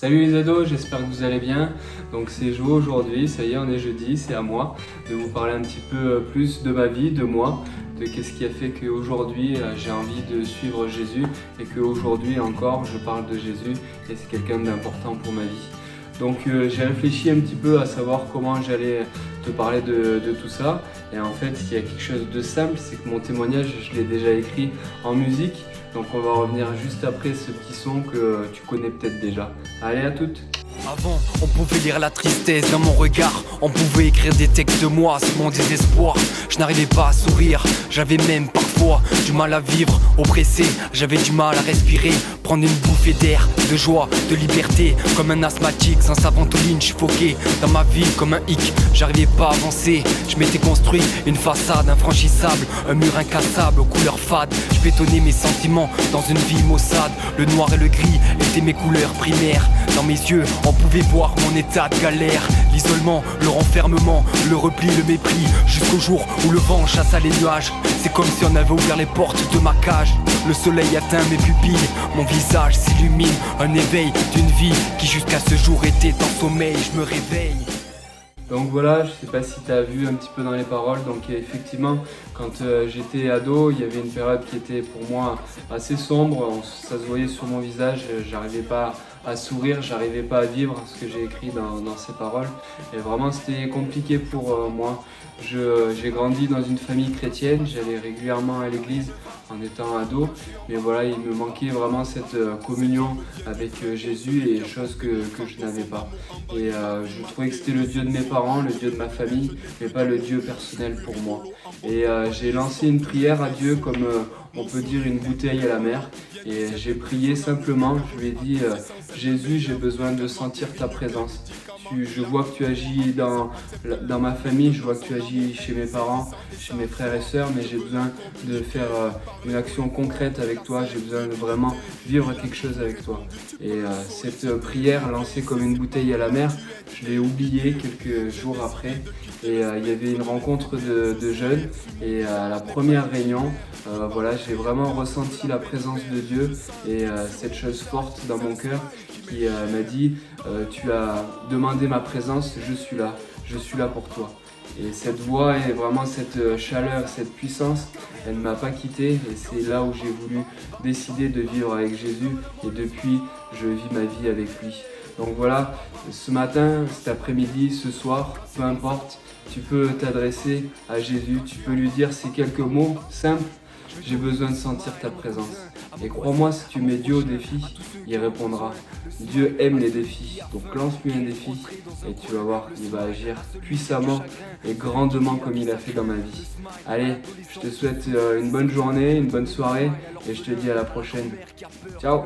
Salut les ados, j'espère que vous allez bien. Donc c'est Jo aujourd'hui, ça y est on est jeudi, c'est à moi de vous parler un petit peu plus de ma vie, de moi, de qu'est-ce qui a fait qu'aujourd'hui j'ai envie de suivre Jésus et qu'aujourd'hui encore je parle de Jésus et c'est quelqu'un d'important pour ma vie. Donc j'ai réfléchi un petit peu à savoir comment j'allais te parler de tout ça et en fait il y a quelque chose de simple, c'est que mon témoignage je l'ai déjà écrit en musique. Donc on va revenir juste après ce petit son que tu connais peut-être déjà. Allez, à toutes. Avant, on pouvait lire la tristesse dans mon regard. On pouvait écrire des textes de moi sur mon désespoir. Je n'arrivais pas à sourire, j'avais même parfois du mal à vivre, oppressé. J'avais du mal à respirer, prendre une bouffée d'air, de joie, de liberté. Comme un asthmatique sans sa ventoline, suffoqué dans ma vie comme un hic. J'arrivais pas à avancer, je m'étais construit une façade infranchissable, un mur incassable aux couleurs fades. Je bétonnais mes sentiments dans une vie maussade. Le noir et le gris étaient mes couleurs primaires. Dans mes yeux, on pouvait voir mon état de galère. L'isolement, le renfermement, le repli, le mépris. Jusqu'au jour où le vent chassa les nuages. C'est comme si on avait ouvert les portes de ma cage. Le soleil atteint mes pupilles, mon visage s'illumine. Un éveil d'une vie qui jusqu'à ce jour était en sommeil. Je me réveille. Donc voilà, je sais pas si tu as vu un petit peu dans les paroles, donc effectivement quand j'étais ado, il y avait une période qui était pour moi assez sombre, ça se voyait sur mon visage, j'arrivais pas à sourire, j'arrivais pas à vivre ce que j'ai écrit dans ces paroles et vraiment c'était compliqué pour moi. J'ai grandi dans une famille chrétienne, j'allais régulièrement à l'église en étant ado, mais voilà, il me manquait vraiment cette communion avec Jésus et chose que je n'avais pas. Et je trouvais que c'était le Dieu de mes parents, le Dieu de ma famille, mais pas le Dieu personnel pour moi. Et j'ai lancé une prière à Dieu comme on peut dire une bouteille à la mer. Et j'ai prié simplement, je lui ai dit Jésus, j'ai besoin de sentir ta présence. Je vois que tu agis dans ma famille, je vois que tu agis chez mes parents, chez mes frères et sœurs, mais j'ai besoin de faire une action concrète avec toi, j'ai besoin de vraiment vivre quelque chose avec toi. Et cette prière lancée comme une bouteille à la mer, je l'ai oubliée quelques jours après. Et il y avait une rencontre de jeunes et à la première réunion, voilà, j'ai vraiment ressenti la présence de Dieu et cette chose forte dans mon cœur qui m'a dit tu as demandé ma présence, je suis là pour toi. Et cette voix et vraiment cette chaleur, cette puissance, elle ne m'a pas quitté et c'est là où j'ai voulu décider de vivre avec Jésus et depuis je vis ma vie avec lui. Donc voilà, ce matin, cet après-midi, ce soir, peu importe, tu peux t'adresser à Jésus, tu peux lui dire ces quelques mots simples. J'ai besoin de sentir ta présence. Et crois-moi, si tu mets Dieu au défi, il répondra. Dieu aime les défis. Donc lance-lui un défi et tu vas voir qu'il va agir puissamment et grandement comme il a fait dans ma vie. Allez, je te souhaite une bonne journée, une bonne soirée et je te dis à la prochaine. Ciao!